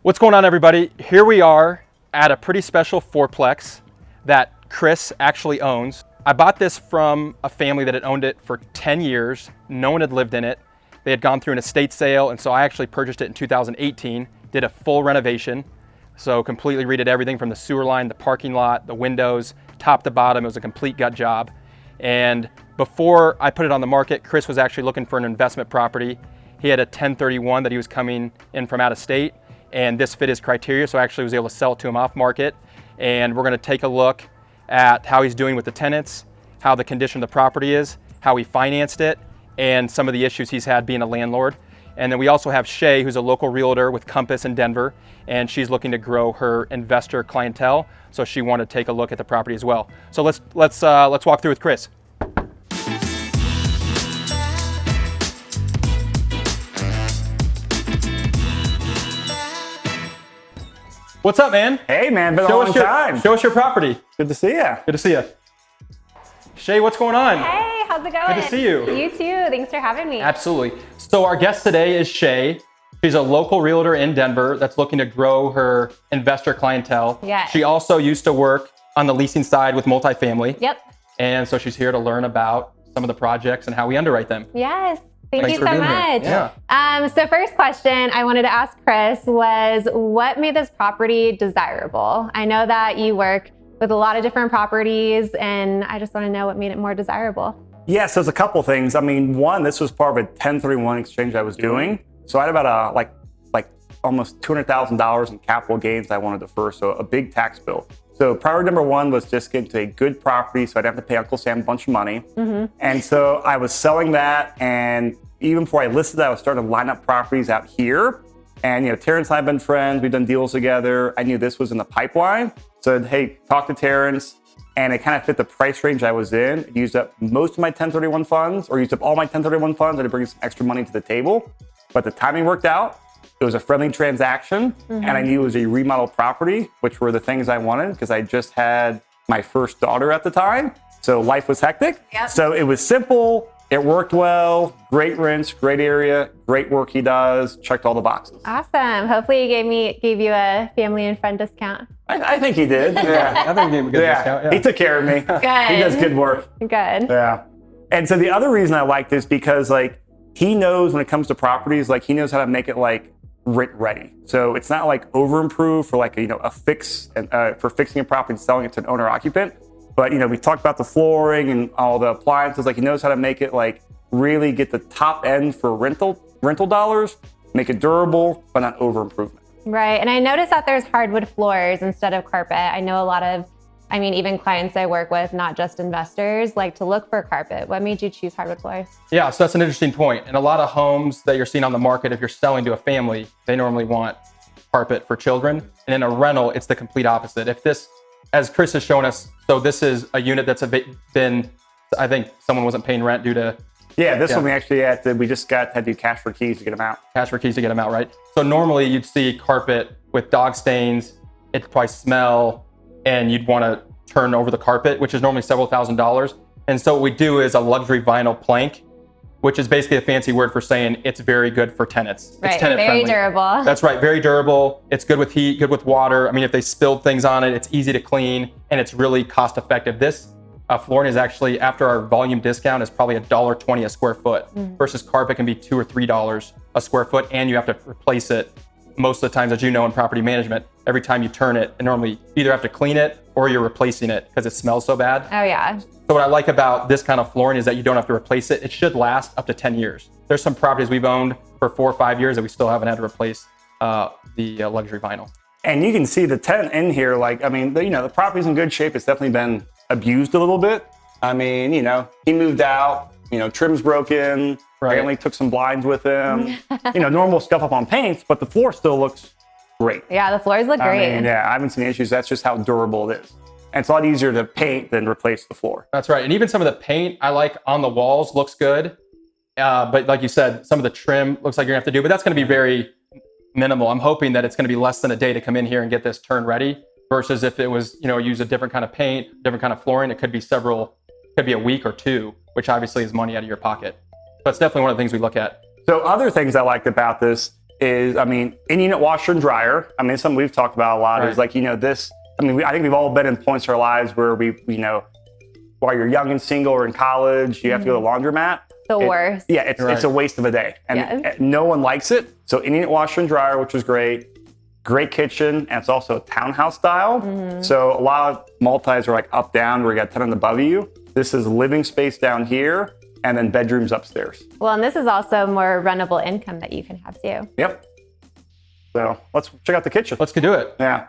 What's going on, everybody? Here we are at a pretty special fourplex that Chris actually owns. I bought this from a family that had owned it for 10 years. No one had lived in it. They had gone through an estate sale, and so I actually purchased it in 2018, did a full renovation. So completely redid everything from the sewer line, the parking lot, the windows, top to bottom. It was a complete gut job. And before I put it on the market, Chris was actually looking for an investment property. He had a 1031 that he was coming in from out of state, and this fit his criteria, so I actually was able to sell it to him off market. And we're gonna take a look at how he's doing with the tenants, how the condition of the property is, how he financed it, and some of the issues he's had being a landlord. And then we also have Shay, who's a local realtor with Compass in Denver, and she's looking to grow her investor clientele, so she wanted to take a look at the property as well. So let's walk through with Chris. What's up, man? Hey, man, been a long time. Show us your property. Good to see you. Good to see you. Shay, what's going on? Hey, how's it going? Good to see you. You too. Thanks for having me. Absolutely. So our guest today is Shay. She's a local realtor in Denver that's looking to grow her investor clientele. Yes. She also used to work on the leasing side with multifamily. Yep. And so she's here to learn about some of the projects and how we underwrite them. Yes. Thank Thanks you for so being here. much. Yeah. So first question I wanted to ask Chris was, what made this property desirable? I know that you work with a lot of different properties, and I just want to know what made it more desirable. Yes, there's a couple things. I mean, one, this was part of a 1031 exchange I was doing. So I had about like almost $200,000 in capital gains I wanted to defer, so a big tax bill. So priority number one was just getting to a good property so I'd have to pay Uncle Sam a bunch of money. And so I was selling that, and even before I listed that, I was starting to line up properties out here. And Terrance and I have been friends, we've done deals together. I knew this was in the pipeline. So hey, talk to Terrance, and it kind of fit the price range I was in. It used up most of my 1031 funds, or used up all my 1031 funds, and to bring some extra money to the table. But the timing worked out. It was a friendly transaction, and I knew it was a remodel property, which were the things I wanted because I just had my first daughter at the time. So life was hectic. Yep. So it was simple. It worked well. Great rents, great area, great work he does. Checked all the boxes. Awesome. Hopefully he gave you a family and friend discount. I think he did. Yeah. I think he gave a good discount. Yeah. He took care of me. Good. He does good work. Good. Yeah. And so the other reason I like this because he knows when it comes to properties, he knows how to make it rent ready. So it's not over improved for a fix and for fixing a property and selling it to an owner occupant. But we talked about the flooring and all the appliances. He knows how to make it really get the top end for rental dollars, make it durable, but not over improvement. Right. And I noticed that there's hardwood floors instead of carpet. I know a lot of, even clients I work with, not just investors, like to look for carpet. What made you choose hardwood floors? Yeah, so that's an interesting point. And a lot of homes that you're seeing on the market, if you're selling to a family, they normally want carpet for children. And in a rental, it's the complete opposite. If this, as Chris has shown us, so this is a unit that's been, I think someone wasn't paying rent due to... Yeah, this one we actually had to do cash for keys to get them out. Cash for keys to get them out, right? So normally you'd see carpet with dog stains, it'd probably smell, and you'd want to turn over the carpet, which is normally several $1,000s. And so what we do is a luxury vinyl plank, which is basically a fancy word for saying it's very good for tenants. Right, it's tenant very friendly. durable. That's right, very durable. It's good with heat, good with water. If they spilled things on it, it's easy to clean, and it's really cost effective. This flooring is actually, after our volume discount, is probably $1.20 a square foot versus carpet can be $2 or $3 a square foot, and you have to replace it most of the times, as you know, in property management. Every time you turn it, and normally you either have to clean it or you're replacing it because it smells so bad. Oh yeah. So what I like about this kind of flooring is that you don't have to replace it. It should last up to 10 years. There's some properties we've owned for 4 or 5 years that we still haven't had to replace the luxury vinyl. And you can see the tenant in here, the property's in good shape. It's definitely been abused a little bit. He moved out, trim's broken, right. Family took some blinds with him, normal stuff up on paints, but the floor still looks great. Yeah, the floors look great. I haven't seen issues. That's just how durable it is. And it's a lot easier to paint than replace the floor. That's right. And even some of the paint I like on the walls looks good. But like you said, some of the trim looks like you're gonna have to do, but that's gonna be very minimal. I'm hoping that it's gonna be less than a day to come in here and get this turned ready versus if it was, use a different kind of paint, different kind of flooring, it could be a week or 2, which obviously is money out of your pocket. But it's definitely one of the things we look at. So other things I liked about this is, I mean, in-unit washer and dryer. I mean, it's something we've talked about a lot. Right. Is like, this, I mean, I think we've all been in points in our lives where while you're young and single or in college, you have to go to the laundromat. The worst. Yeah, it's a waste of a day. And no one likes it. So in-unit washer and dryer, which was great. Great kitchen, and it's also townhouse style. So a lot of multis are like up, down, where you got tenant above you. This is living space down here, and then bedrooms upstairs. Well, and this is also more rentable income that you can have too. Yep. So let's check out the kitchen. Let's go do it. Yeah.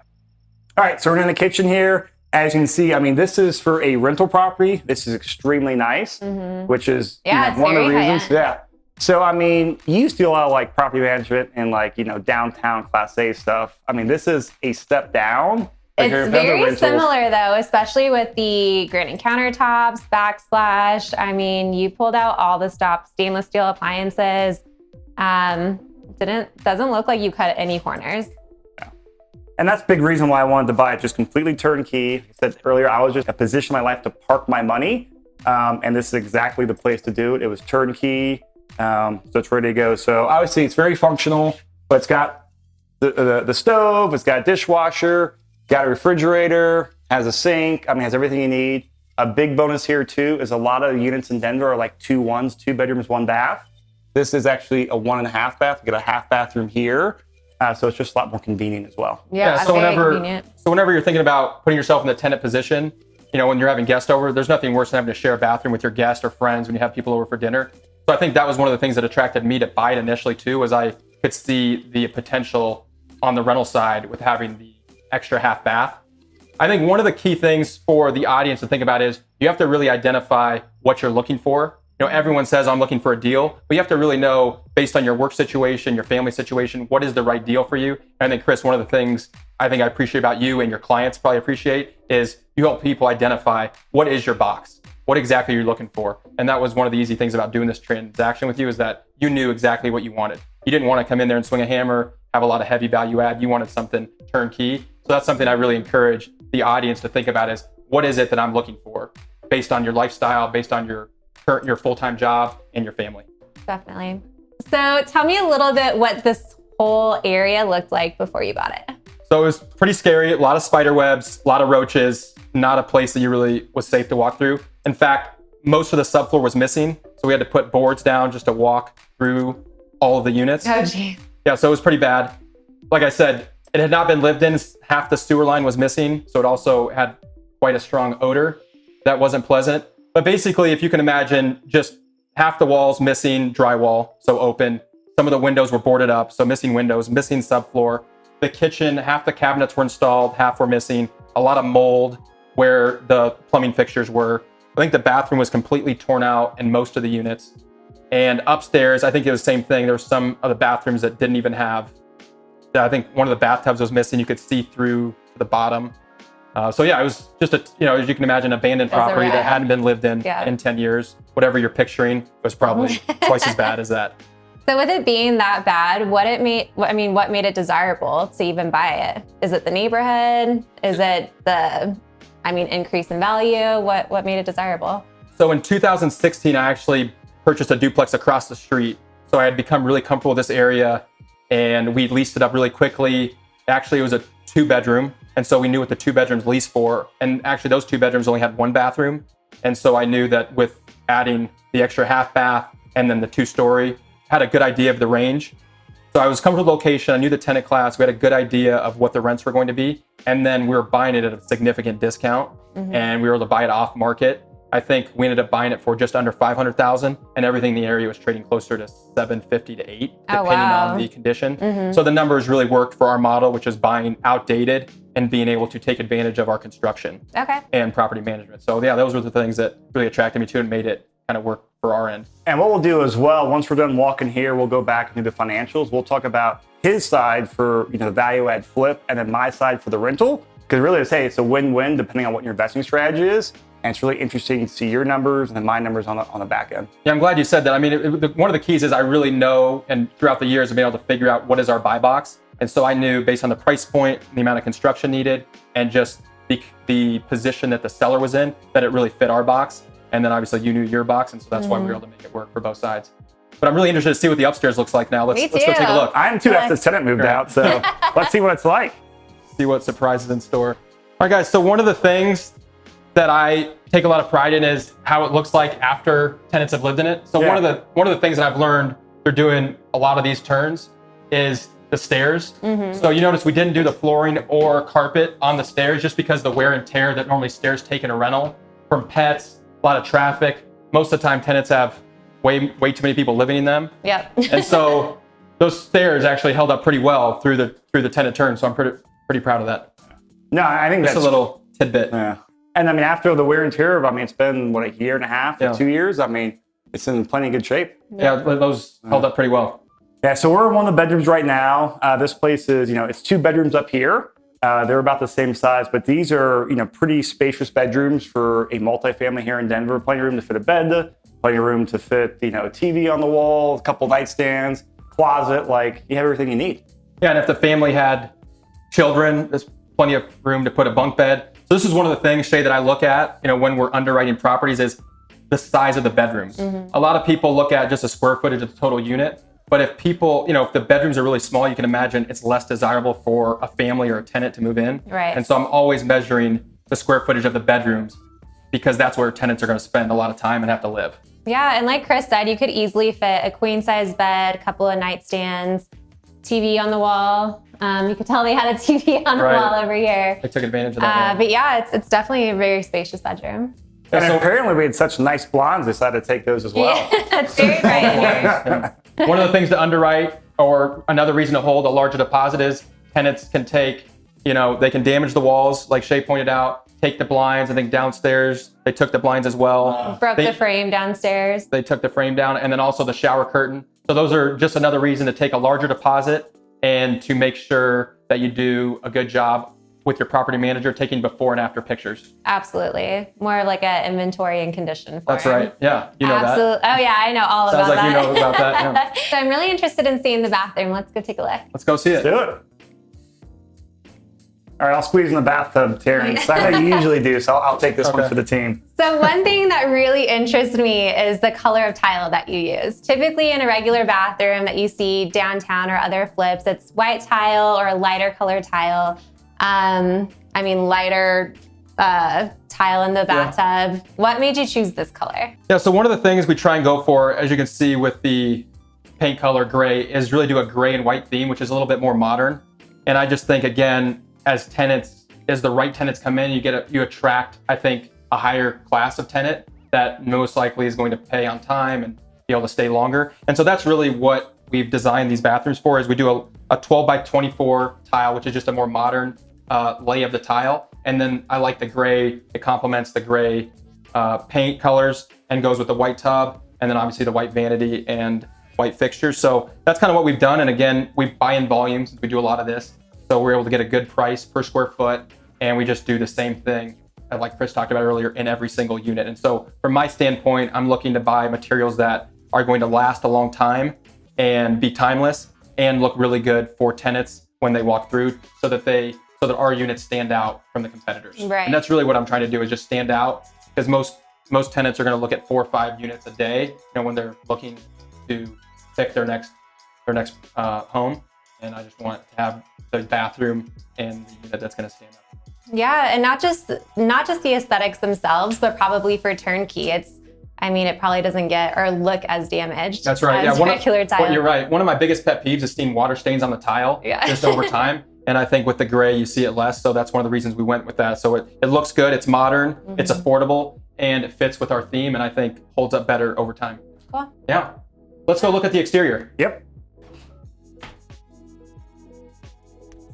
All right, so we're in the kitchen here. As you can see, I mean, this is for a rental property. This is extremely nice, which is it's one of the very reasons. high-end. Yeah. So, I mean, you used to do a lot of like property management and like, downtown Class A stuff. I mean, this is a step down. Like It's very similar though, especially with the granite countertops, backsplash. I mean, you pulled out all the stainless steel appliances. Doesn't look like you cut any corners. And that's a big reason why I wanted to buy it, just completely turnkey. I said earlier, I was just at a position in my life to park my money. And this is exactly the place to do it. It was turnkey. So it's ready to go. So obviously it's very functional, but it's got the stove, it's got a dishwasher, got a refrigerator, has a sink. I mean, has everything you need. A big bonus here too is a lot of units in Denver are like 2 bedrooms, 1 bath. This is actually a 1.5 bath. You get a half bathroom here. So it's just a lot more convenient as well. Yeah, so very convenient. whenever you're thinking about putting yourself in the tenant position, when you're having guests over, there's nothing worse than having to share a bathroom with your guests or friends when you have people over for dinner. So I think that was one of the things that attracted me to buy it initially too, was I could see the potential on the rental side with having the extra half bath. I think one of the key things for the audience to think about is you have to really identify what you're looking for. Everyone says I'm looking for a deal, but you have to really know, based on your work situation, your family situation, what is the right deal for you. And I think, Chris, one of the things I think I appreciate about you and your clients probably appreciate is you help people identify what is your box, what exactly you're looking for. And that was one of the easy things about doing this transaction with you, is that you knew exactly what you wanted. You didn't want to come in there and swing a hammer, have a lot of heavy value add. You wanted something turnkey. So that's something I really encourage the audience to think about, is what is it that I'm looking for based on your lifestyle, based on your full-time job and your family. Definitely. So tell me a little bit what this whole area looked like before you bought it. So it was pretty scary. A lot of spider webs, a lot of roaches, not a place that you really was safe to walk through. In fact, most of the subfloor was missing. So we had to put boards down just to walk through all of the units. Oh, geez. Yeah, so it was pretty bad. Like I said, it had not been lived in. Half the sewer line was missing. So it also had quite a strong odor. That wasn't pleasant. But basically, if you can imagine, just half the walls missing drywall, so open. Some of the windows were boarded up, so missing windows, missing subfloor. The kitchen, half the cabinets were installed, half were missing. A lot of mold where the plumbing fixtures were. I think the bathroom was completely torn out in most of the units. And upstairs, I think it was the same thing. There were some of the bathrooms that didn't even have, I think one of the bathtubs was missing. You could see through the bottom. So yeah, it was just as you can imagine, abandoned property that hadn't been lived in 10 years. Whatever you're picturing was probably twice as bad as that. So with it being that bad, what made it desirable to even buy it? Is it the neighborhood? Is it the, increase in value? What made it desirable? So in 2016, I actually purchased a duplex across the street. So I had become really comfortable with this area, and we leased it up really quickly. Actually, it was a 2-bedroom. And so we knew what the 2 bedrooms leased for. And actually those 2 bedrooms only had 1 bathroom. And so I knew that with adding the extra half bath and then the 2-story, had a good idea of the range. So I was comfortable with the location. I knew the tenant class. We had a good idea of what the rents were going to be. And then we were buying it at a significant discount. And we were able to buy it off market. I think we ended up buying it for just under $500,000, and everything in the area was trading closer to $750,000 to $800,000, depending on the condition. So the numbers really worked for our model, which is buying outdated and being able to take advantage of our construction and property management. So yeah, those were the things that really attracted me to it and made it kind of work for our end. And what we'll do as well, once we're done walking here, we'll go back into the financials. We'll talk about his side for the value add flip, and then my side for the rental. Because really, it's a win-win depending on what your investing strategy is. And it's really interesting to see your numbers and then my numbers on the back end. Yeah, I'm glad you said that. One of the keys is I really know, and throughout the years, I've been able to figure out what is our buy box. And so I knew based on the price point, the amount of construction needed, and just the position that the seller was in, that it really fit our box. And then obviously you knew your box. And so that's why we were able to make it work for both sides. But I'm really interested to see what the upstairs looks like now. Let's go take a look. I am too after this tenant moved out, so let's see what it's like. See what surprises in store. All right, guys. So one of the things that I take a lot of pride in is how it looks like after tenants have lived in it. So one of the things that I've learned through doing a lot of these turns is the stairs. So you notice we didn't do the flooring or carpet on the stairs just because the wear and tear that normally stairs take in a rental from pets, a lot of traffic. Most of the time tenants have way too many people living in them. Yep. And so those stairs actually held up pretty well through the tenant turn. So I'm pretty proud of that. No, I think Just that's a little tidbit. Yeah. And I mean, after the wear and tear of, I mean, it's been a year and a half or 2 years. I mean, it's in plenty good shape. Yeah, those held up pretty well. Yeah, so we're in one of the bedrooms right now. This place is, it's 2 bedrooms up here. They're about the same size, but these are, pretty spacious bedrooms for a multifamily here in Denver. Plenty of room to fit a bed, plenty of room to fit, a TV on the wall, a couple nightstands, closet, you have everything you need. Yeah, and if the family had children, there's plenty of room to put a bunk bed. So this is one of the things, Shay, that I look at, when we're underwriting properties is the size of the bedrooms. A lot of people look at just the square footage of the total unit. But if people, if the bedrooms are really small, you can imagine it's less desirable for a family or a tenant to move in. Right. And so I'm always measuring the square footage of the bedrooms because that's where tenants are going to spend a lot of time and have to live. Yeah, and like Chris said, you could easily fit a queen size bed, a couple of nightstands, TV on the wall. You could tell they had a TV on the wall over here. They took advantage of that. But yeah, it's definitely a very spacious bedroom. And apparently we had such nice blinds, they decided to take those as well. Yeah, it's very bright here. One of the things to underwrite, or another reason to hold a larger deposit, is tenants can take, they can damage the walls, like Shay pointed out, take the blinds. I think downstairs, they took the blinds as well. Broke the frame downstairs. They took the frame down, and then also the shower curtain. So those are just another reason to take a larger deposit and to make sure that you do a good job with your property manager taking before and after pictures. Absolutely. More like an inventory and condition form. That's right. Yeah. You know Absolutely. that. Oh yeah, I know all Sounds about like that. you know about that. Yeah. So I'm really interested in seeing the bathroom. Let's go take a look. Let's go see it. Let's do it. All right, I'll squeeze in the bathtub, Terrance. I know you usually do, so I'll take this one for the team. So one thing that really interests me is the color of tile that you use. Typically in a regular bathroom that you see downtown or other flips, it's white tile or a lighter color tile. Lighter tile in the bathtub. Yeah. What made you choose this color? Yeah, so one of the things we try and go for, as you can see with the paint color gray, is really do a gray and white theme, which is a little bit more modern. And I just think, again, as the right tenants come in, you attract, I think, a higher class of tenant that most likely is going to pay on time and be able to stay longer. And so that's really what we've designed these bathrooms for, is we do a 12 by 24 tile, which is just a more modern lay of the tile. And then I like the gray. It complements the gray paint colors and goes with the white tub, and then obviously the white vanity and white fixtures. So that's kind of what we've done. And again, we buy in volumes. We do a lot of this. So we're able to get a good price per square foot, and we just do the same thing, like Chris talked about earlier, in every single unit. And so from my standpoint, I'm looking to buy materials that are going to last a long time and be timeless and look really good for tenants when they walk through, so that our units stand out from the competitors. Right. And that's really what I'm trying to do, is just stand out, because most tenants are going to look at 4 or 5 units a day, when they're looking to pick their next home. And I just want to have the bathroom and the unit that's going to stand up. Yeah, and not just the aesthetics themselves, but probably for turnkey, it probably doesn't get or look as damaged. That's right. As regular tile. You're right. One of my biggest pet peeves is seeing water stains on the tile just over time. And I think with the gray, you see it less. So that's one of the reasons we went with that. So it looks good. It's modern. It's affordable, and it fits with our theme, and I think holds up better over time. Cool. Yeah. Let's go look at the exterior. Yep.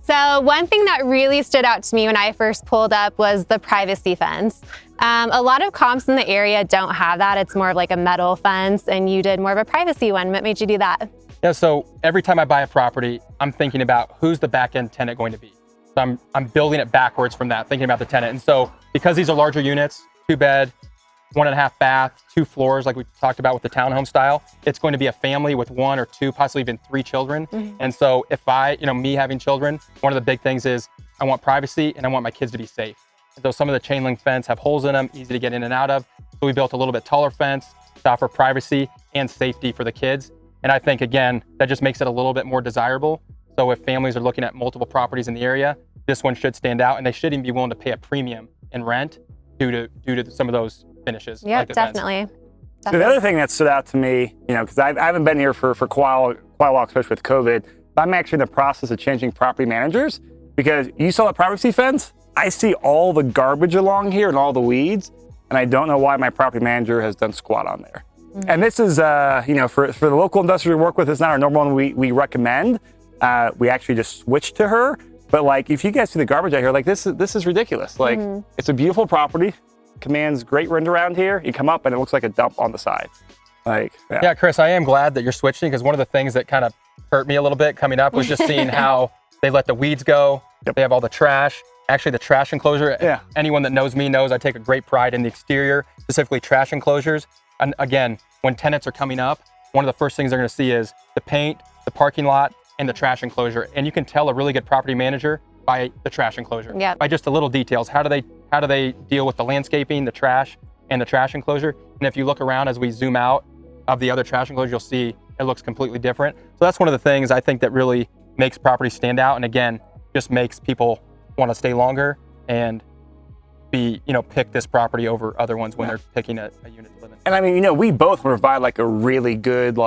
So one thing that really stood out to me when I first pulled up was the privacy fence. A lot of comps in the area don't have that. It's more of like a metal fence, and you did more of a privacy one. What made you do that? Yeah, so every time I buy a property, I'm thinking about who's the back-end tenant going to be. So I'm building it backwards from that, thinking about the tenant. And so because these are larger units, 2-bed, 1.5 bath, 2 floors, like we talked about with the townhome style, it's going to be a family with 1 or 2, possibly even 3 children. And so if me having children, one of the big things is I want privacy and I want my kids to be safe. So some of the chain link fence have holes in them, easy to get in and out of. So we built a little bit taller fence to offer privacy and safety for the kids. And I think, again, that just makes it a little bit more desirable. So if families are looking at multiple properties in the area, this one should stand out, and they should even be willing to pay a premium in rent due to some of those finishes. Yeah, like the fence. definitely. So the other thing that stood out to me, because I haven't been here for quite a while, especially with COVID, but I'm actually in the process of changing property managers, because you saw the privacy fence. I see all the garbage along here and all the weeds, and I don't know why my property manager has done squat on there. And this is, for the local investors we work with, it's not our normal one we recommend. We actually just switched to her. But like, if you guys see the garbage out here, like this is ridiculous. Like, it's a beautiful property, commands great rent around here. You come up and it looks like a dump on the side. Like, yeah, Chris, I am glad that you're switching, because one of the things that kind of hurt me a little bit coming up was just seeing how they let the weeds go. Yep. They have all the trash. Actually, the trash enclosure, anyone that knows me knows I take a great pride in the exterior, specifically trash enclosures. And again, when tenants are coming up, one of the first things they're going to see is the paint, the parking lot, and the trash enclosure. And you can tell a really good property manager by the trash enclosure, by just the little details. How do they deal with the landscaping, the trash, and the trash enclosure? And if you look around as we zoom out of the other trash enclosure, you'll see it looks completely different. So that's one of the things I think that really makes properties stand out. And again, just makes people want to stay longer and pick this property over other ones when they're picking a unit to live in. and I mean, we both provide like a really good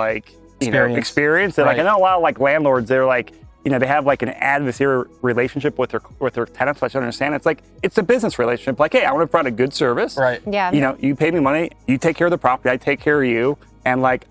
experience. And like, I know a lot of like landlords, they're like, they have like an adversarial relationship with their tenants. I should understand. It's like, it's a business relationship. Like, hey, I want to provide a good service. Right. Yeah. You pay me money, you take care of the property, I take care of you. And like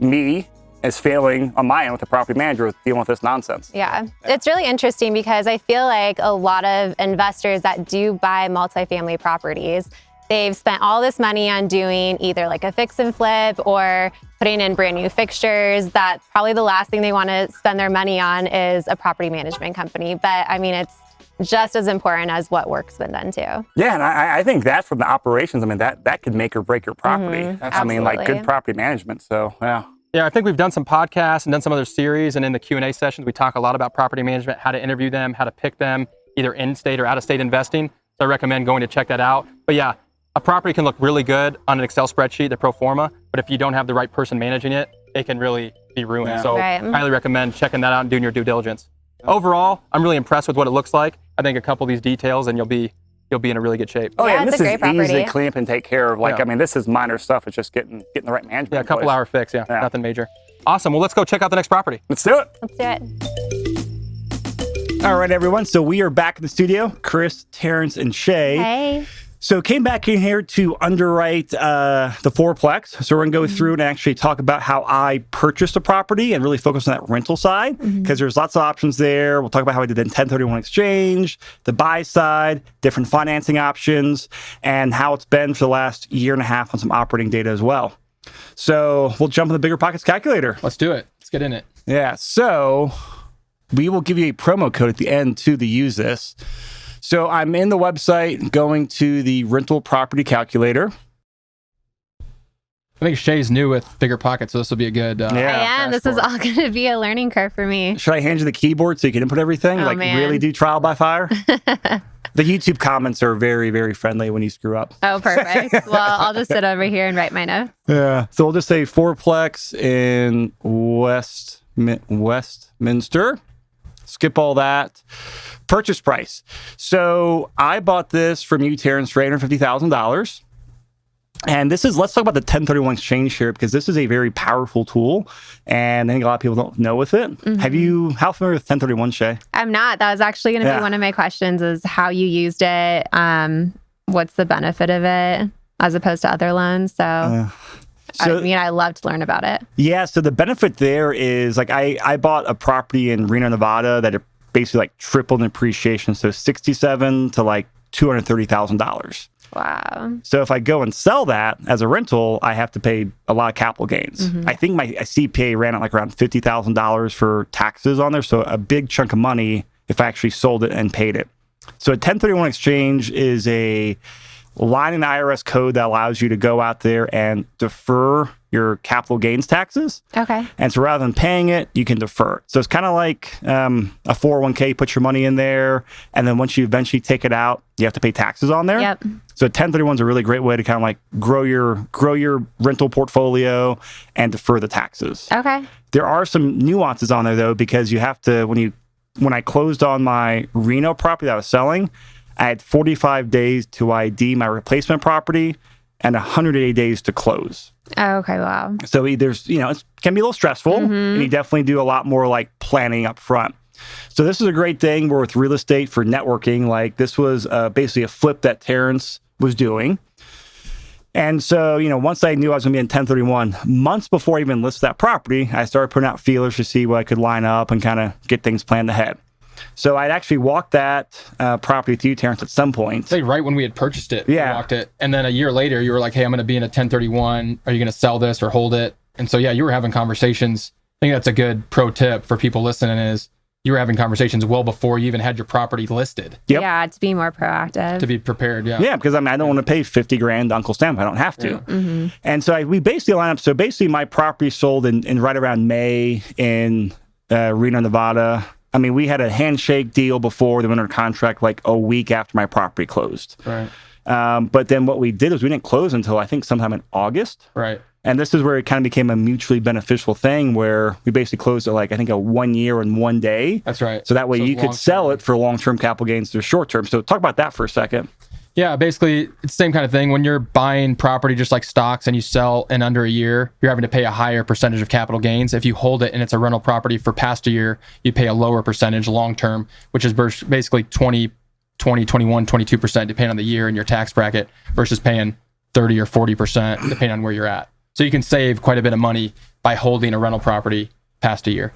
me is failing on my end with the property manager with dealing with this nonsense. Yeah. It's really interesting because I feel like a lot of investors that do buy multifamily properties, they've spent all this money on doing either like a fix and flip or putting in brand new fixtures, that probably the last thing they want to spend their money on is a property management company. But I mean, it's just as important as what work's been done too. Yeah, and I think that from the operations, I mean, that could make or break your property. I mean, like good property management, so yeah. Yeah, I think we've done some podcasts and done some other series, and in the Q&A sessions, we talk a lot about property management, how to interview them, how to pick them, either in-state or out-of-state investing. So I recommend going to check that out. But yeah, a property can look really good on an Excel spreadsheet, the pro forma, but if you don't have the right person managing it, it can really be ruined. Yeah. So highly recommend checking that out and doing your due diligence. Overall, I'm really impressed with what it looks like. I think a couple of these details and you'll be in a really good shape. Oh yeah, and it's this a is great easy to property. clean up and take care of. Like, I mean, this is minor stuff. It's just getting the right management. Yeah, a couple hour fix, Yeah. nothing major. Awesome, well, let's go check out the next property. Let's do it. Let's do it. All right, everyone. So we are back in the studio, Chris, Terrance, and Shay. Hey. So came back in here to underwrite the fourplex. So we're gonna go through and actually talk about how I purchased a property and really focus on that rental side, because there's lots of options there. We'll talk about how I did the 1031 exchange, the buy side, different financing options, and how it's been for the last year and a half on some operating data as well. So we'll jump in the BiggerPockets calculator. Let's do it. Let's get in it. Yeah, so we will give you a promo code at the end to use this. So I'm in the website, going to the rental property calculator. I think Shay's new with BiggerPockets, so this will be a good I am. This is all going to be a learning curve for me. Should I hand you the keyboard so you can input everything? Oh, man. Really do trial by fire? The YouTube comments are very, very friendly when you screw up. Oh, perfect. Well, I'll just sit over here and write my notes. Yeah. So we'll just say fourplex in Westminster. Skip all that. Purchase price. So I bought this from you, Terrance, for $850,000. And this is, let's talk about the 1031 exchange here, because this is a very powerful tool. And I think a lot of people don't know with it. How familiar with 1031, Shay? I'm not. That was actually going to be one of my questions, is how you used it. What's the benefit of it as opposed to other loans? So I mean, I love to learn about it. Yeah. So the benefit there is, like, I bought a property in Reno, Nevada that basically like tripled in appreciation. So $67,000 to like $230,000. Wow. So if I go and sell that as a rental, I have to pay a lot of capital gains. I think my CPA ran at like around $50,000 for taxes on there. So a big chunk of money if I actually sold it and paid it. So a 1031 exchange is a line in the IRS code that allows you to go out there and defer your capital gains taxes. Okay. And so rather than paying it, you can defer it. So it's kind of like a 401k, you put your money in there, and then once you eventually take it out, you have to pay taxes on there. Yep. So 1031 is a really great way to kind of like grow your rental portfolio and defer the taxes. Okay. There are some nuances on there though, because you have to, when I closed on my Reno property that I was selling, I had 45 days to ID my replacement property and 180 days to close. Oh, okay. Wow. So there's, it can be a little stressful, and you definitely do a lot more like planning up front. So this is a great thing where with real estate for networking, like this was basically a flip that Terrance was doing. And so, once I knew I was going to be in 1031, months before I even listed that property, I started putting out feelers to see what I could line up and kind of get things planned ahead. So I'd actually walked that property with you, Terrance, at some point. Say right when we had purchased it, Yeah. we walked it. And then a year later, you were like, hey, I'm going to be in a 1031. Are you going to sell this or hold it? And so, yeah, you were having conversations. I think that's a good pro tip for people listening is you were having conversations well before you even had your property listed. Yep. Yeah, to be more proactive. To be prepared, yeah. Yeah, because I don't want to pay $50,000 to Uncle Sam if I don't have to. Yeah. Mm-hmm. And so we basically line up. So basically my property sold in right around May in Reno, Nevada. I mean, we had a handshake deal before the winter contract like a week after my property closed. Right. But then what we did is we didn't close until I think sometime in August. Right. And this is where it kind of became a mutually beneficial thing where we basically closed it like, I think, a 1 year and 1 day. That's right. So that way So you it's could sell it for long-term capital gains or short-term. So talk about that for a second. Yeah, basically, it's the same kind of thing. When you're buying property just like stocks and you sell in under a year, you're having to pay a higher percentage of capital gains. If you hold it and it's a rental property for past a year, you pay a lower percentage long-term, which is basically 20, 21, 22%, depending on the year and your tax bracket, versus paying 30 or 40%, depending on where you're at. So you can save quite a bit of money by holding a rental property past a year.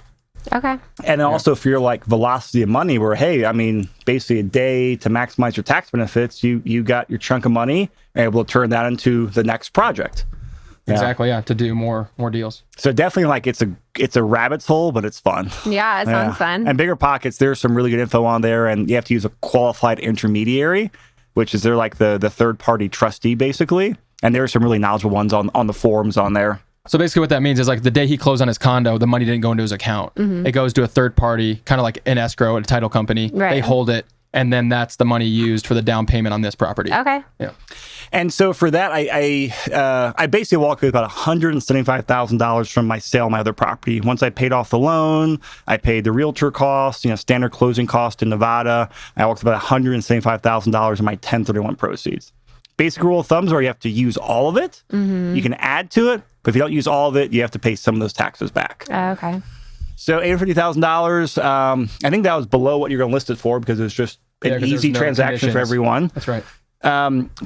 Okay. And then also for your like velocity of money where, hey, I mean, basically a day to maximize your tax benefits, you got your chunk of money and able to turn that into the next project. Yeah. Exactly, yeah, to do more deals. So definitely like it's a rabbit's hole, but it's fun. Yeah, it sounds fun. And BiggerPockets, there's some really good info on there, and you have to use a qualified intermediary, which is they're like the third party trustee basically. And there are some really knowledgeable ones on the forums on there. So basically what that means is like the day he closed on his condo, the money didn't go into his account. It goes to a third party, kind of like an escrow at a title company. Right. They hold it, and then that's the money used for the down payment on this property. Okay. Yeah. And so for that, I basically walked away with about $175,000 from my sale of my other property. Once I paid off the loan, I paid the realtor costs, standard closing cost in Nevada. I walked about $175,000 in my 1031 proceeds. Basic rule of thumbs are you have to use all of it. You can add to it, but if you don't use all of it, you have to pay some of those taxes back. Okay. So $850,000. I think that was below what you're going to list it for because it was just an 'cause easy there's no transaction for conditions. everyone. That's right.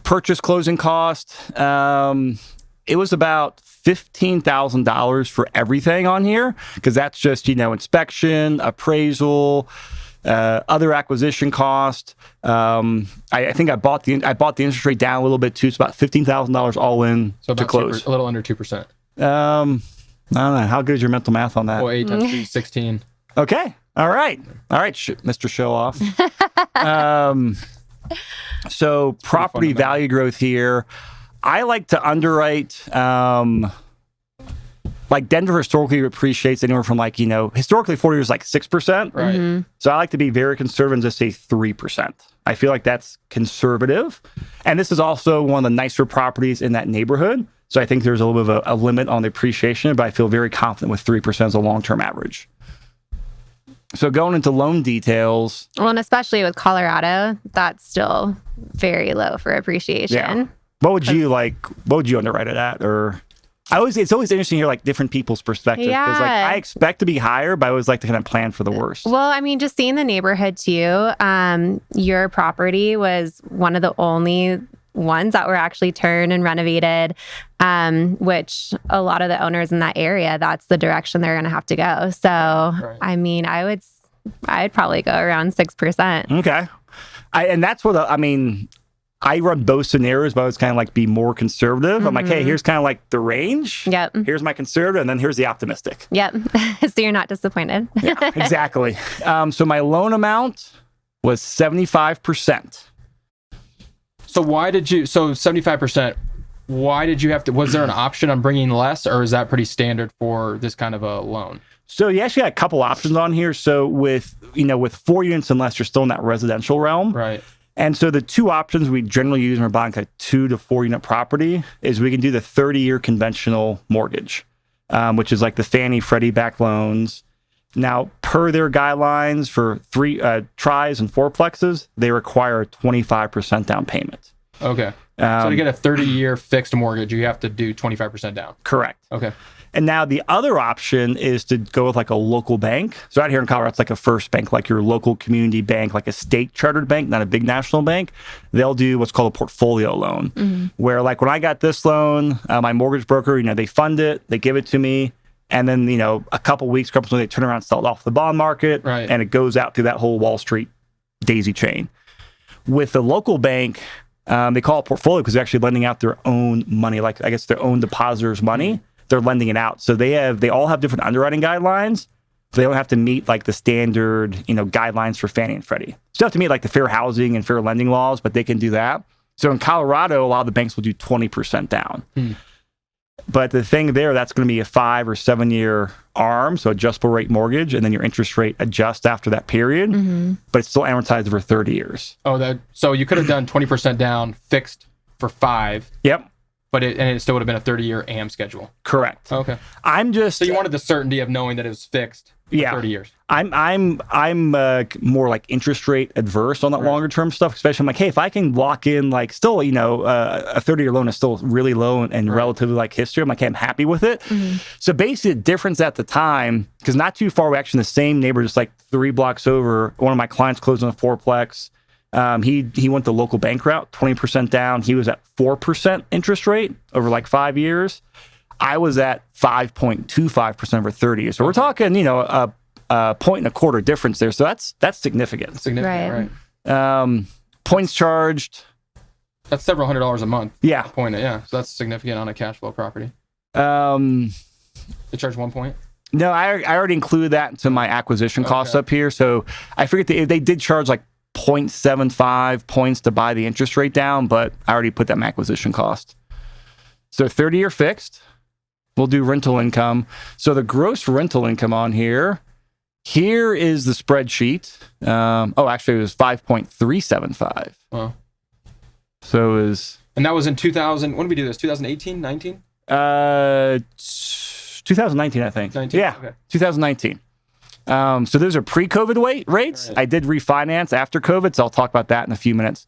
Purchase closing cost. It was about $15,000 for everything on here because that's just inspection, appraisal, other acquisition cost. I think I bought the interest rate down a little bit too. It's about $15,000 all in So to about close. a little under 2%. I don't know. How good is your mental math on that? Well, 8 times 3, 16. Okay. All right, Mr. Show Off. So property value growth here. I like to underwrite, like Denver historically appreciates anywhere from historically 40 years, like 6%. Right. So I like to be very conservative and just say 3%. I feel like that's conservative. And this is also one of the nicer properties in that neighborhood. So I think there's a little bit of a limit on the appreciation, but I feel very confident with 3% as a long-term average. So going into loan details. Well, and especially with Colorado, that's still very low for appreciation. Yeah. What would you underwrite it at? Or it's always interesting to hear like different people's perspectives. Because I expect to be higher, but I always like to kind of plan for the worst. Well, I mean, just seeing the neighborhood too, your property was one of the only ones that were actually turned and renovated, which a lot of the owners in that area, that's the direction they're going to have to go. So, right. I mean, I'd probably go around 6%. Okay. And that's what, I run both scenarios, but I was kind of like be more conservative. I'm like, hey, here's kind of like the range. Yep. Here's my conservative, and then here's the optimistic. Yep. So you're not disappointed. Yeah, exactly. So my loan amount was 75%. So 75%, why did you have to, was there an option on bringing less, or is that pretty standard for this kind of a loan? So you actually got a couple options on here. So with 4 units and less, you're still in that residential realm. Right. And so the two options we generally use when we're buying a 2 to 4 unit property is we can do the 30-year conventional mortgage, which is like the Fannie Freddie backed loans. Now, per their guidelines for tries and fourplexes, they require a 25% down payment. Okay. So to get a 30-year fixed mortgage, you have to do 25% down. Correct. Okay. And now the other option is to go with like a local bank. So out here in Colorado, it's like a first bank, like your local community bank, like a state chartered bank, not a big national bank. They'll do what's called a portfolio loan, where like when I got this loan, my mortgage broker, they fund it, they give it to me. And then, a couple weeks, they turn around and sell it off the bond market. Right. And it goes out through that whole Wall Street daisy chain. With the local bank, they call it portfolio because they're actually lending out their own money, like I guess their own depositors' money. They're lending it out. So they all have different underwriting guidelines. So they don't have to meet like the standard, guidelines for Fannie and Freddie. Still have to meet like the fair housing and fair lending laws, but they can do that. So in Colorado, a lot of the banks will do 20% down. But the thing there, that's going to be a 5 or 7 year ARM, so adjustable rate mortgage, and then your interest rate adjusts after that period, but it's still amortized over 30 years. Oh, so you could have done 20% down fixed for 5. Yep. But it still would have been a 30-year AM schedule. Correct. Okay. So you wanted the certainty of knowing that it was fixed for 30 years. I'm more like interest rate adverse on that longer term stuff, especially I'm like, hey, if I can lock in like still, a 30-year loan is still really low and relatively like history. I'm like, hey, I'm happy with it. So basically the difference at the time, because not too far away, actually in the same neighborhood, just like 3 blocks over, one of my clients closed on a fourplex. He went the local bank route, 20% down. He was at 4% interest rate over like 5 years. I was at 5.25% over 30 years. So we're talking, a 1.25 difference there. So that's significant. Significant, right. Points charged. That's several $100s a month. Yeah. So that's significant on a cash flow property. They charge 1 point? No, I already included that into my acquisition costs up here. So I forget they did charge like 0.75 points to buy the interest rate down, but I already put that in acquisition cost. So 30-year fixed. We'll do rental income. So the gross rental income on here is the spreadsheet. Actually, it was 5.375. Wow. So it was... And that was in 2000... When did we do this? 2018, 19? 2019, I think. 19? Yeah, okay. 2019. So those are pre-COVID rates. Right. I did refinance after COVID, so I'll talk about that in a few minutes.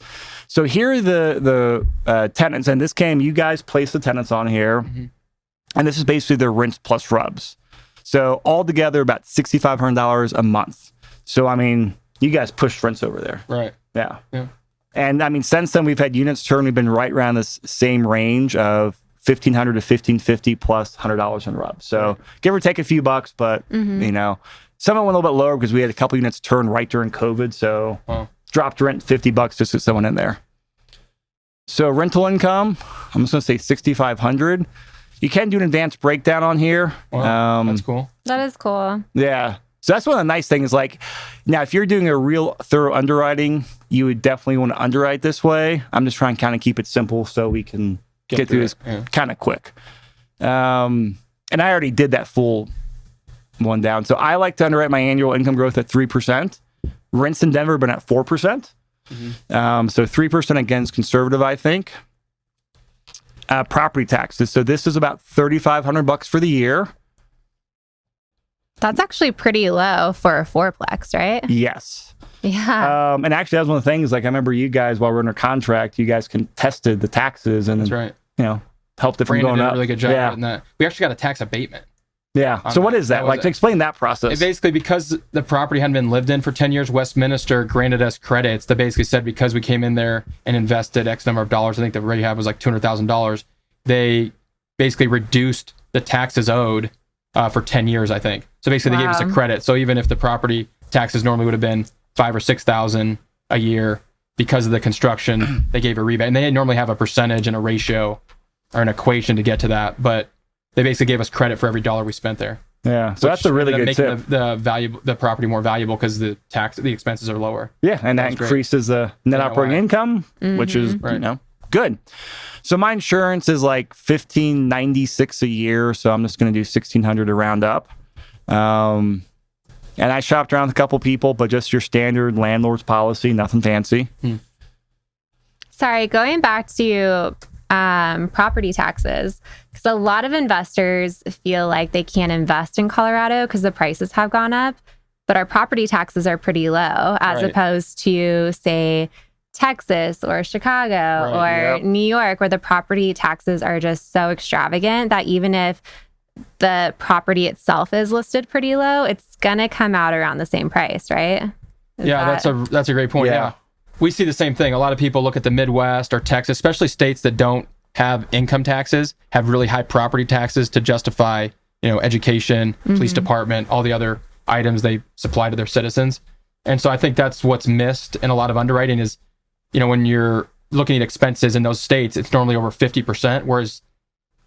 So here are the tenants, and you guys placed the tenants on here, and this is basically their rents plus rubs. So altogether about $6,500 a month. So I mean, you guys pushed rents over there. Right. Yeah. And I mean, since then we've had units turn. We've been right around this same range of $1,500 to $1,550 plus $100 in rubs. So give or take a few bucks, but some went a little bit lower because we had a couple units turn right during COVID. So dropped rent $50 just to get someone in there. So rental income, I'm just going to say $6,500. You can do an advanced breakdown on here. Wow, that's cool. That is cool. Yeah. So that's one of the nice things. Like now, if you're doing a real thorough underwriting, you would definitely want to underwrite this way. I'm just trying to kind of keep it simple so we can get through this kind of quick. And I already did that full one down. So I like to underwrite my annual income growth at 3%. Rents in Denver have been at 4%. So 3% against conservative, I think. Property taxes. So this is about $3,500 for the year. That's actually pretty low for a fourplex, right? Yes. Yeah. And actually, that was one of the things. Like I remember you guys, while we're under contract, you guys contested the taxes, and that's right. Helped it from going up. Did a really good job in that. We actually got a tax abatement. Yeah. So what is that? Like, to explain that process. Basically, because the property hadn't been lived in for 10 years, Westminster granted us credits that basically said because we came in there and invested X number of dollars, I think the rehab was like $200,000, they basically reduced the taxes owed for 10 years, I think. So basically, they gave us a credit. So even if the property taxes normally would have been $5,000 or $6,000 a year, because of the construction, they gave a rebate. And they normally have a percentage and a ratio or an equation to get to that, but they basically gave us credit for every dollar we spent there. Yeah, so that's a really good tip. The property more valuable because the expenses are lower. Yeah, and that increases the net operating income, which is good Good. So my insurance is like $1,596 a year. So I'm just going to do $1,600 to round up. And I shopped around with a couple people, but just your standard landlord's policy, nothing fancy. Sorry, going back to property taxes, because a lot of investors feel like they can't invest in Colorado because the prices have gone up, but our property taxes are pretty low as opposed to, say, Texas or Chicago or New York, where the property taxes are just so extravagant that even if the property itself is listed pretty low, it's gonna come out around the same price, right? That's a great point. Yeah. We see the same thing. A lot of people look at the Midwest or Texas, especially states that don't have income taxes, have really high property taxes to justify, education, police department, all the other items they supply to their citizens. And so I think that's what's missed in a lot of underwriting is, when you're looking at expenses in those states, it's normally over 50%, whereas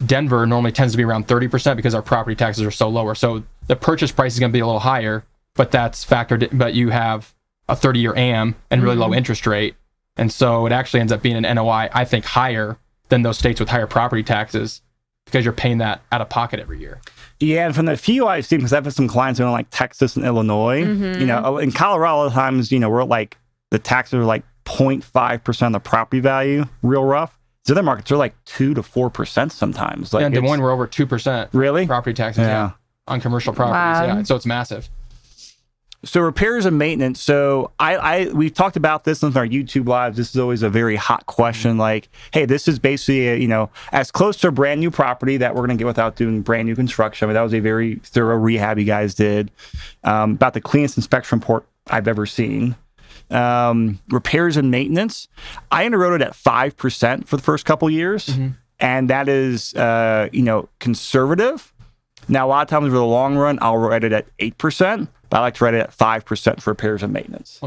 Denver normally tends to be around 30% because our property taxes are so lower. So the purchase price is going to be a little higher, but that's factored in, but you have a 30-year AM and really low interest rate. And so it actually ends up being an NOI, I think, higher than those states with higher property taxes because you're paying that out of pocket every year. Yeah, and from the few I've seen, because I've had some clients in like Texas and Illinois, in Colorado, a lot of times, we're like, the taxes are like 0.5% of the property value, real rough. So other markets are like 2 to 4% sometimes. Like in Des Moines, we're over 2% really property taxes on commercial properties. Yeah, so it's massive. So repairs and maintenance. So we've talked about this on our YouTube lives. This is always a very hot question. Like, hey, this is basically as close to a brand new property that we're going to get without doing brand new construction. I mean, that was a very thorough rehab you guys did. About the cleanest inspection report I've ever seen. Repairs and maintenance. I underwrote it at 5% for the first couple years, and that is conservative. Now, a lot of times for the long run, I'll write it at 8%. But I like to write it at 5% for repairs and maintenance.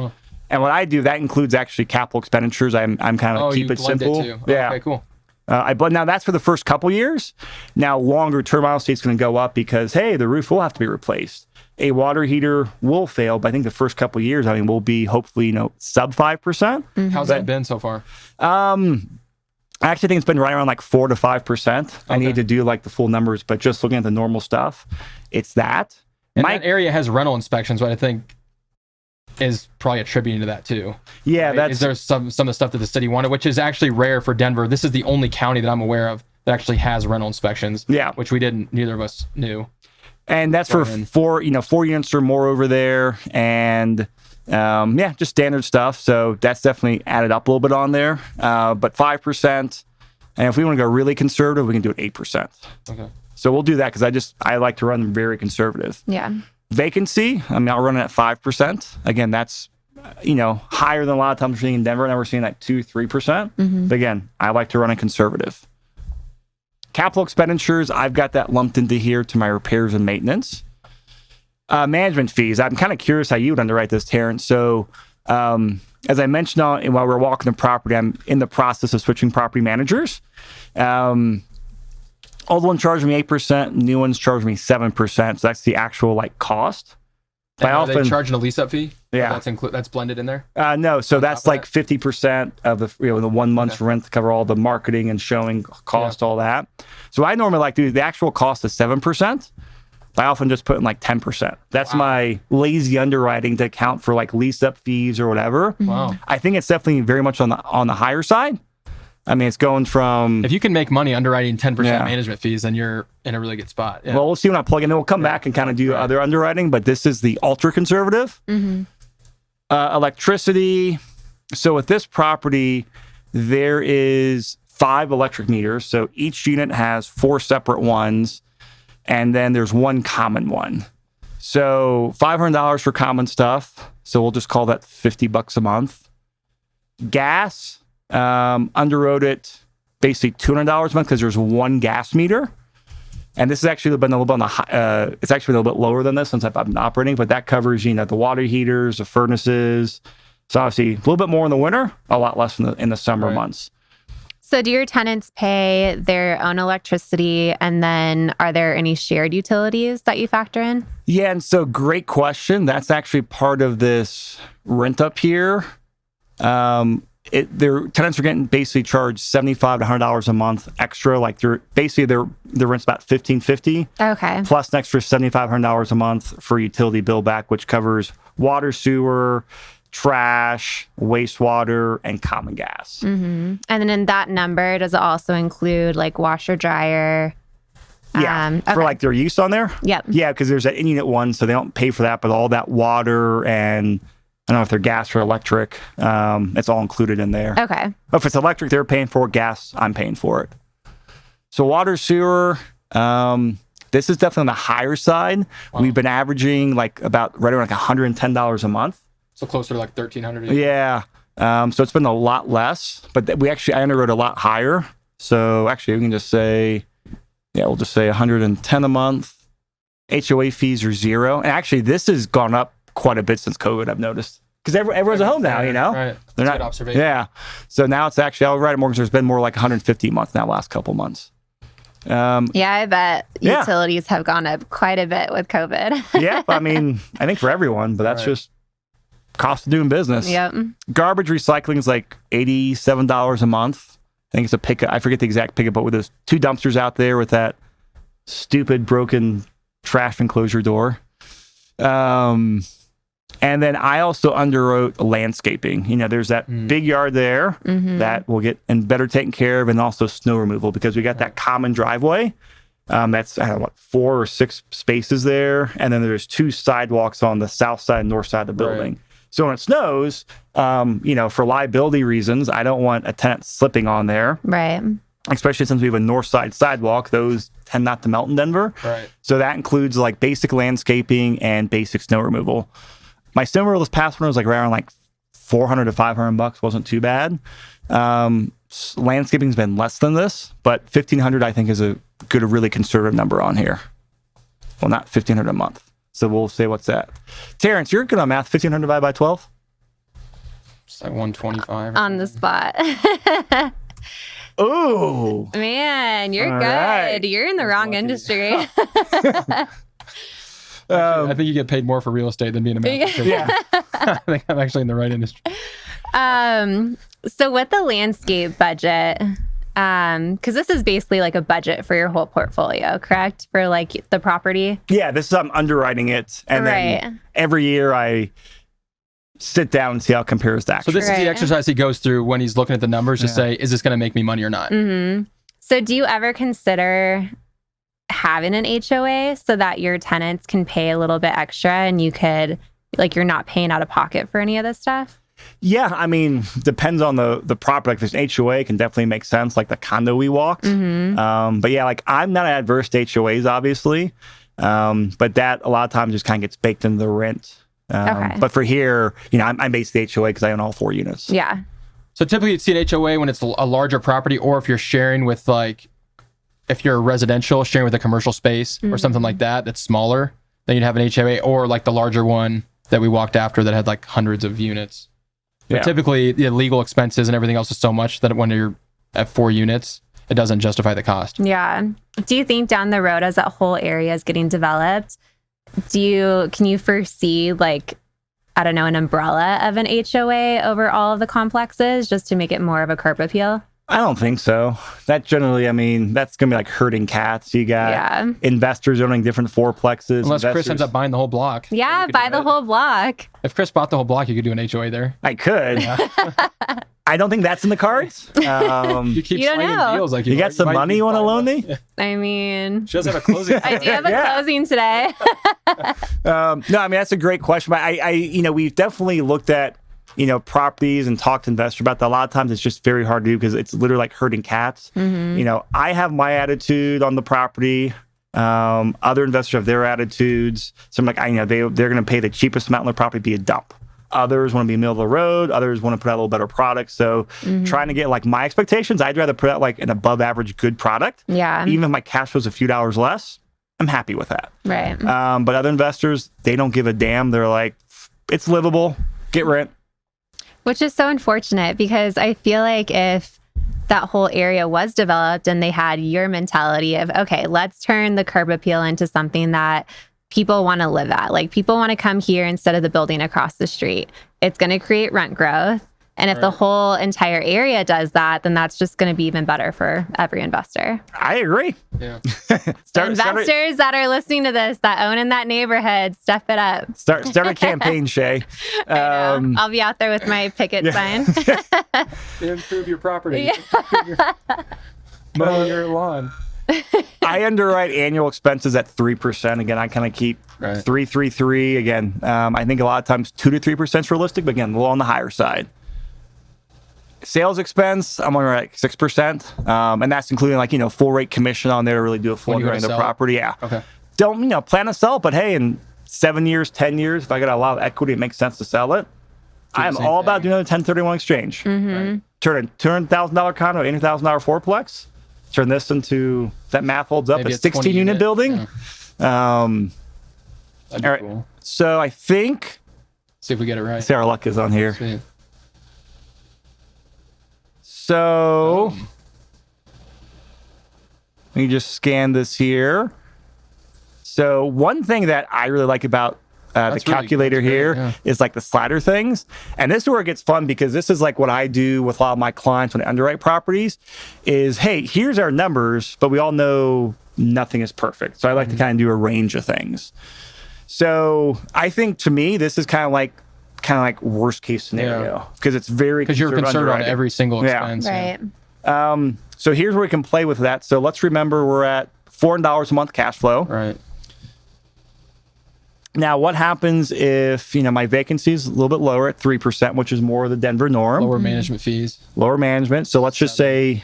And what I do, that includes actually capital expenditures. I'm kind of keep it simple. Okay, cool. Now that's for the first couple years. Now longer term, obviously it's going to go up because, hey, the roof will have to be replaced. A water heater will fail, but I think the first couple years, we'll be hopefully, sub 5%. How's that been so far? I actually think it's been right around like 4 to 5%. Okay. I need to do like the full numbers, but just looking at the normal stuff, it's that. And that area has rental inspections, what I think is probably attributing to that too. Yeah, right? Is there some of the stuff that the city wanted, which is actually rare for Denver. This is the only county that I'm aware of that actually has rental inspections. Yeah, which neither of us knew. And that's for 4 units or more over there, and just standard stuff. So that's definitely added up a little bit on there. But 5%, and if we want to go really conservative, we can do it 8%. Okay. So we'll do that because I like to run them very conservative. Yeah. Vacancy, I'll run it at 5%. Again, that's, higher than a lot of times we're seeing in Denver. Now we're seeing like 2-3%. But again, I like to run it conservative. Capital expenditures, I've got that lumped into here to my repairs and maintenance. Management fees, I'm kind of curious how you would underwrite this, Terrance. So as I mentioned while we were walking the property, I'm in the process of switching property managers. Old one charged me 8%, new ones charged me 7%. So that's the actual cost. Are they charging a lease up fee? Yeah, that's blended in there. No, so that's like 50% of the 1 month's rent to cover all the marketing and showing cost, all that. So I normally like to do the actual cost is 7%. I often just put in 10%. That's my lazy underwriting to account for lease up fees or whatever. Wow, I think it's definitely very much on the higher side. It's going from... If you can make money underwriting 10% management fees, then you're in a really good spot. Yeah. Well, we'll see when I plug in. Then we'll come back and kind of do other underwriting, but this is the ultra conservative. Electricity. So with this property, there is 5 electric meters. So each unit has 4 separate ones, and then there's 1 common one. So $500 for common stuff. So we'll just call that $50 a month. Gas. Underwrote it basically $200 a month because there's 1 gas meter, and this has actually been a little bit on the high, it's actually a little bit lower than this since I've been operating, but that covers the water heaters, the furnaces. So obviously a little bit more in the winter, a lot less in the summer months. So do your tenants pay their own electricity, and then are there any shared utilities that you factor in? Yeah, and so great question. That's actually part of this rent up here. their tenants are getting basically charged $75 to $100 a month extra. Like their rent's about $1,550. Okay. Plus an extra $7,500 a month for utility bill back, which covers water, sewer, trash, wastewater, and common gas. And then in that number, does it also include like washer, dryer? Yeah, Okay. for like their use on there. Yep. Yeah, because there's that in-unit one, so they don't pay for that, but all that water and I don't know if they're gas or electric, it's all included in there. Okay. But if it's electric, they're paying for it. Gas, I'm paying for it. So water, sewer, this is definitely on the higher side. Wow. We've been averaging like about right around like $110 a month. So closer to like 1,300. Yeah. So it's been a lot less, but I underwrote a lot higher. So actually we can just say, we'll just say 110 a month. HOA fees are zero. And actually this has gone up quite a bit since COVID, I've noticed. Because everyone's at home now, you know? Right. They're That's not, good observation. yeah. So now it's actually, I'll write at mortgage, there's been more like 150 a month now last couple months. Yeah, I bet Yeah. utilities have gone up quite a bit with COVID. Yeah, I mean, I think for everyone, but that's Right. just cost of doing business. Yep. Garbage recycling is like $87 a month. I think it's a pickup. I forget the exact pickup, but with those 2 dumpsters out there with that stupid broken trash enclosure door. And then I also underwrote landscaping. You know, there's that big yard there that will get and better taken care of, and also snow removal because we got that common driveway. That's, I don't know, 4 or 6 spaces there. And then there's 2 sidewalks on the south side and north side of the building. Right. So when it snows, for liability reasons, I don't want a tenant slipping on there, Right. especially since we have a north side sidewalk. Those tend not to melt in Denver. Right. So that includes like basic landscaping and basic snow removal. My snow removal this past one was like around like $400 to $500. Wasn't too bad. Landscaping's been less than this, but $1,500 I think is a really conservative number on here. Well, not $1,500 a month. So we'll say what's that? Terrance, you're good on math. 1,500 divided by 12. It's like 125. On the spot. Ooh. Man, you're All good. right. You're in the wrong lucky. industry. I think you get paid more for real estate than being a mathematician. Yeah. I think I'm actually in the right industry. So with the landscape budget, because this is basically like a budget for your whole portfolio, correct? For like the property? Yeah, this is I'm underwriting it. And Right. then every year I sit down and see how it compares to So actual. this is Right. the exercise he goes through when he's looking at the numbers to say, is this going to make me money or not? So do you ever consider having an HOA so that your tenants can pay a little bit extra and you could, like, you're not paying out of pocket for any of this stuff? Yeah, I mean, depends on the property. Like, if there's an HOA, it can definitely make sense, like the condo we walked. But yeah, like, I'm not adverse to HOAs, obviously. But that, a lot of times, just kind of gets baked into the rent. Okay. But for here, I'm based the HOA because I own all 4 units. Yeah. So typically you'd see an HOA when it's a larger property, or if you're sharing with if you're residential, sharing with a commercial space or something like that, that's smaller, then you'd have an HOA, or like the larger one that we walked after that had like hundreds of units. But Yeah. typically the legal expenses and everything else is so much that when you're at 4 units, it doesn't justify the cost. Yeah. Do you think down the road, as that whole area is getting developed, can you foresee, like, I don't know, an umbrella of an HOA over all of the complexes just to make it more of a curb appeal? I don't think so. That generally, I mean, that's going to be like herding cats. You got investors owning different fourplexes. Unless Chris ends up buying the whole block. Yeah, buy the whole block. If Chris bought the whole block, you could do an HOA there. I could. I don't think that's in the cards. You keep You don't slinging know. deals like You got some might money be you want to buying loan that. me? I mean, She does have a closing. I do have a Yeah. closing today. No, I mean, that's a great question. But we've definitely looked at, properties and talked to investors about that. A lot of times it's just very hard to do because it's literally like herding cats. I have my attitude on the property. Other investors have their attitudes. So I'm like, they're going to pay the cheapest amount on their property, be a dump. Others want to be middle of the road. Others want to put out a little better product. So trying to get like my expectations, I'd rather put out like an above average good product. Yeah. Even if my cash flow's a few dollars less, I'm happy with that. Right. But other investors, they don't give a damn. They're like, it's livable, get rent. Which is so unfortunate because I feel like if that whole area was developed and they had your mentality of, okay, let's turn the curb appeal into something that people want to live at. Like, people want to come here instead of the building across the street. It's going to create rent growth. And if the whole entire area does that, then that's just going to be even better for every investor. I agree. Yeah. Investors that are listening to this that own in that neighborhood, step it up. Start a campaign, Shay. I'll be out there with my picket sign. Improve your property. Mow your lawn. I underwrite annual expenses at 3%. Again, I kind of keep 3. Again, I think a lot of times 2 to 3% is realistic, but again, a little on the higher side. Sales expense, I'm on like 6%, and that's including like full rate commission on there to really do a full underwriting of the property. Yeah. Okay. Don't plan to sell, but hey, in 7 years, 10 years, if I got a lot of equity, it makes sense to sell it. I'm all about doing a 1031 exchange. Mm-hmm. Turn a $200,000 condo, $80,000 fourplex. Turn this into, that math holds up, Maybe a 16 unit building. Yeah. That'd be All right. cool. So I think, See if we get it right. see our luck is on here. Sweet. So let me just scan this here. So one thing that I really like about the That's really calculator good. That's here great, yeah. is like the slider things. And this is where it gets fun because this is like what I do with a lot of my clients when I underwrite properties is, hey, here's our numbers, but we all know nothing is perfect. So I like to kind of do a range of things. So I think to me, this is kind of like worst case scenario because it's very Because you're concerned on every single Yeah. expense. Right. So here's where we can play with that. So let's remember we're at $400 a month cash flow. Right. Now, what happens if my vacancy is a little bit lower at 3%, which is more of the Denver norm? Lower management fees. Lower management. So let's just say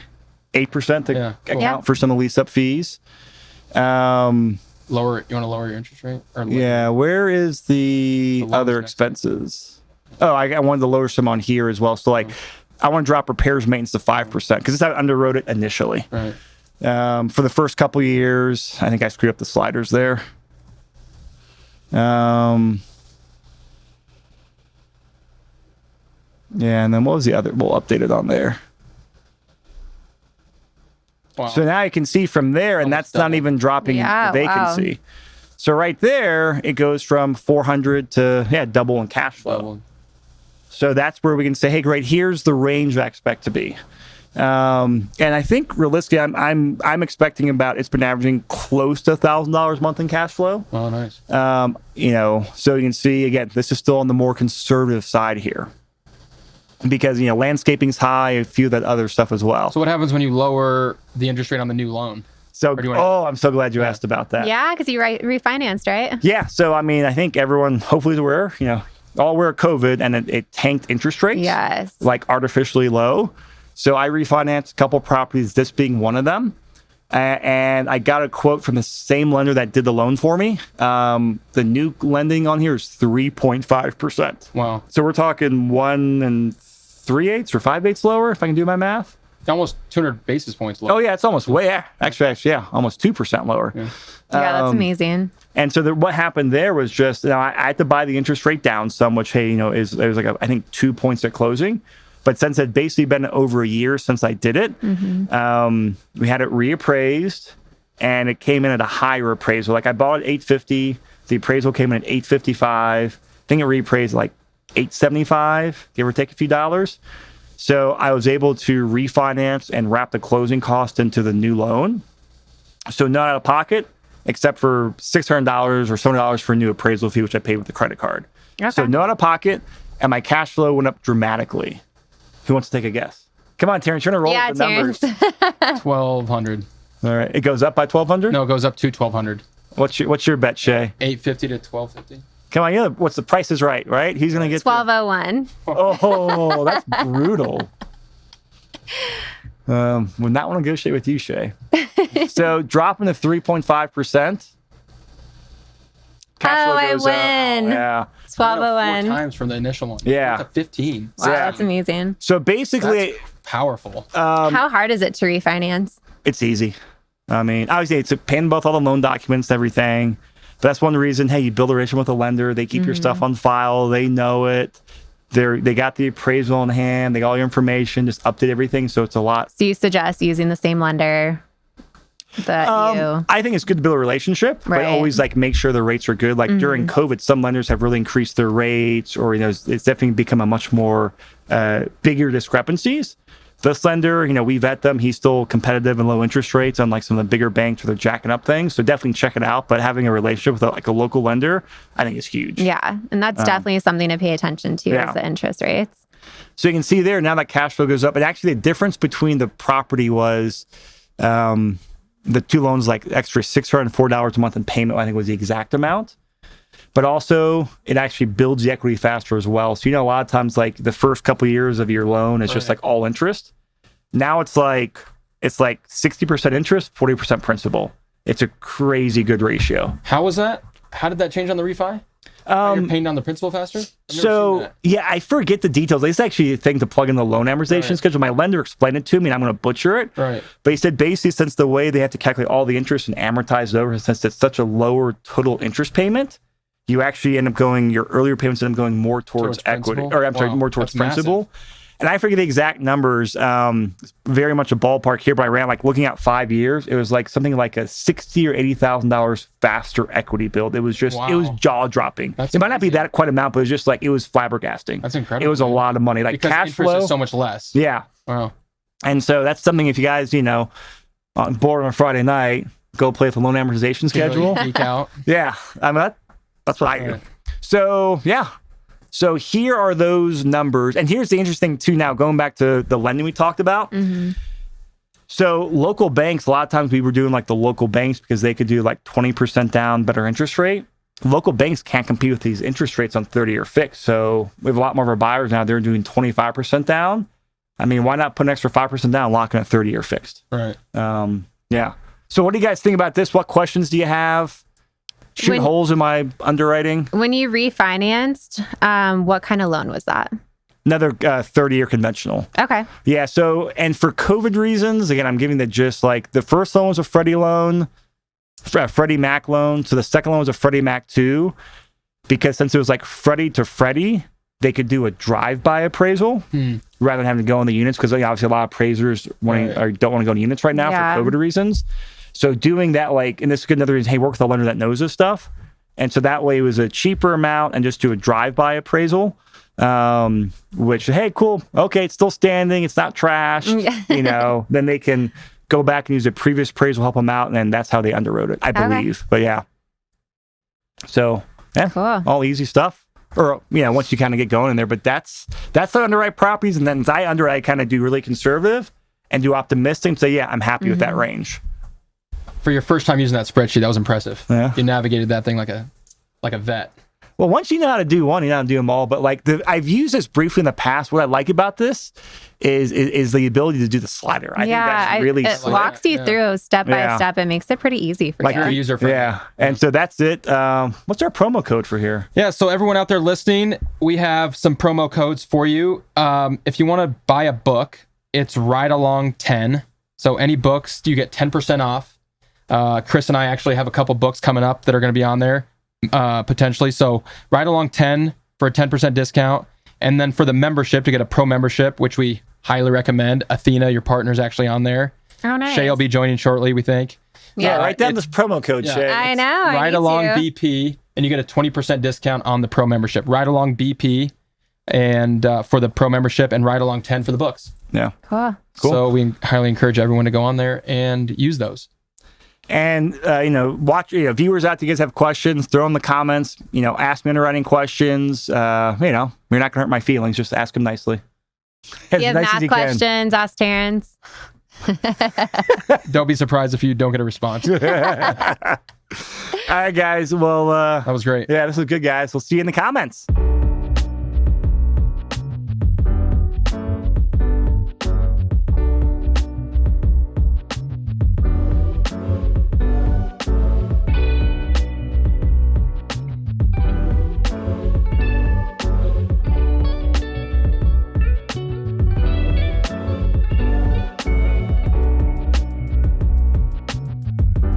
8% to account for some of the lease up fees. Lower. You want to lower your interest rate? Or Yeah. Where is the lowest other next. expenses? Oh, I wanted to lower some on here as well. So like, I want to drop repairs maintenance to 5% because this is how I underwrote it initially. Right. For the first couple of years, I think I screwed up the sliders there. Yeah, and then what was the other? We'll update it on there. Wow. So now you can see from there, and that's not even dropping the vacancy. So right there, it goes from 400 to double in cash flow. Double. So that's where we can say, hey, great, here's the range I expect to be. And I think realistically, I'm expecting it's been averaging close to $1,000 a month in cash flow. Oh, nice. So you can see again, this is still on the more conservative side here, because landscaping's high, a few of that other stuff as well. So what happens when you lower the interest rate on the new loan? So I'm so glad you asked about that. Yeah, because you refinanced, right? Yeah. So I think everyone hopefully is aware. All aware of COVID, and it tanked interest rates. Yes. Like artificially low. So I refinanced a couple properties, this being one of them. And I got a quote from the same lender that did the loan for me. The new lending on here is 3.5%. Wow. So we're talking 1 3/8 or 5/8 lower, if I can do my math. Almost 200 basis points lower. Oh, yeah, it's almost actually, almost 2% lower. Yeah. Yeah, that's amazing. And so what happened there was just, I had to buy the interest rate down some, which, hey, there's like, I think 2 points at closing. But since it's basically been over a year since I did it, we had it reappraised, and it came in at a higher appraisal. Like I bought it at $850, the appraisal came in at $855. I think it reappraised like $875, give or take a few dollars. So I was able to refinance and wrap the closing cost into the new loan. So not out of pocket, except for $600 or $700 for a new appraisal fee, which I paid with the credit card. Okay. So no out of pocket, and my cash flow went up dramatically. Who wants to take a guess? Come on, Terrance, you're gonna roll with the numbers. 1,200. All right, it goes up by 1,200. No, it goes up to 1,200. What's your bet, Shay? 850 to 1,250. Come on, what's the price is right? He's gonna get 1201. Oh, that's brutal. Would not want to negotiate with you, Shay. So dropping to 3.5%. I win. Yeah. 1201. 4 times from the initial one. Yeah. To 15. Wow, that's amazing. So basically, That's powerful. How hard is it to refinance? it's easy. I mean, obviously, it's a pin both all the loan documents, everything. But that's one reason. Hey, you build a relationship with a lender. They keep your stuff on file. They know it. They got the appraisal in hand. They got all your information. Just update everything. So it's a lot. So you suggest using the same lender? that you? I think it's good to build a relationship, but Right. always like make sure the rates are good. Like during COVID, some lenders have really increased their rates, or it's definitely become a much more bigger discrepancies. This lender, we vet them. He's still competitive and low interest rates, unlike some of the bigger banks where they're jacking up things. So definitely check it out. But having a relationship with a local lender, I think is huge. Yeah, and that's definitely something to pay attention to is the interest rates. So you can see there now that cash flow goes up, and actually the difference between the property was the two loans, like extra $604 a month in payment, I think was the exact amount. But also it actually builds the equity faster as well. So a lot of times like the first couple of years of your loan is just like all interest. Now it's like 60% interest, 40% principal. It's a crazy good ratio. How was that? How did that change on the refi? You're paying down the principal faster? So yeah, I forget the details. It's actually a thing to plug in the loan amortization schedule. My lender explained it to me, and I'm going to butcher it. Right. But he said basically, since the way they have to calculate all the interest and amortize it over, since it's such a lower total interest payment, you actually end up going, your earlier payments end up going more towards equity, principal? or I'm sorry, more towards principal. Massive. And I forget the exact numbers. It's very much a ballpark here, but I ran looking at 5 years, it was like something like a $60,000 or $80,000 faster equity build. It was just, it was jaw dropping. It might not be that quite amount, but it was just it was flabbergasting. That's incredible. It was a lot of money. Like because cash interest flow is so much less. Yeah. Wow. And so that's something, if you guys, bored on a Friday night, go play with the loan amortization schedule. Geek out. Yeah. I mean, that's what I do. So, yeah. So here are those numbers. And here's the interesting thing, too, now, going back to the lending we talked about. So local banks, a lot of times we were doing the local banks because they could do 20% down, better interest rate. Local banks can't compete with these interest rates on 30-year fixed. So we have a lot more of our buyers now. They're doing 25% down. I mean, why not put an extra 5% down, locking a 30-year fixed? Right. Yeah. So what do you guys think about this? What questions do you have? Shoot holes in my underwriting. When you refinanced, what kind of loan was that? Another 30-year conventional. Okay. Yeah. So, and for COVID reasons, again, I'm giving the gist. The first loan was a Freddie loan, Freddie Mac loan. So the second loan was a Freddie Mac 2, because since it was Freddie to Freddie, they could do a drive-by appraisal rather than having to go in the units, because obviously a lot of appraisers don't want to go in units right now for COVID reasons. So doing that, and this is another reason, hey, work with a lender that knows this stuff. And so that way it was a cheaper amount and just do a drive-by appraisal, which, hey, cool. Okay, it's still standing. It's not trashed. Then they can go back and use a previous appraisal, help them out. And then that's how they underwrote it, I believe. But yeah. So, yeah, cool. All easy stuff. Or, once you kind of get going in there. But that's the underwrite properties. And then as I underwrite, I kind of do really conservative and do optimistic and say, yeah, I'm happy with that range. For your first time using that spreadsheet, that was impressive. Yeah. You navigated that thing like a vet. Well, once you know how to do one, you know how to do them all. But I've used this briefly in the past. What I like about this is the ability to do the slider. I think that's really it slick. walks you through step by step. It makes it pretty easy for you. User friendly. Yeah. And so that's it. What's our promo code for here? Yeah. So everyone out there listening, we have some promo codes for you. If you want to buy a book, it's Ride Along 10. So any books, you get 10% off. Chris and I actually have a couple books coming up that are going to be on there potentially. So Ride Along 10 for a 10% discount. And then for the membership, to get a pro membership, which we highly recommend, Athena, your partner's actually on there. Oh, nice. Shay will be joining shortly, we think. Yeah, write down this promo code, Shay. I know. Ride Along BP, and you get a 20% discount on the pro membership. Ride Along BP and for the pro membership, and Ride Along 10 for the books. Yeah. Cool. So we highly encourage everyone to go on there and use those. And, watch, viewers out there, you guys have questions, throw in the comments, ask me underwriting questions. You're not going to hurt my feelings. Just ask them nicely. If you have math questions, ask Terrance. Don't be surprised if you don't get a response. All right, guys. Well, that was great. Yeah, this was good, guys. We'll see you in the comments.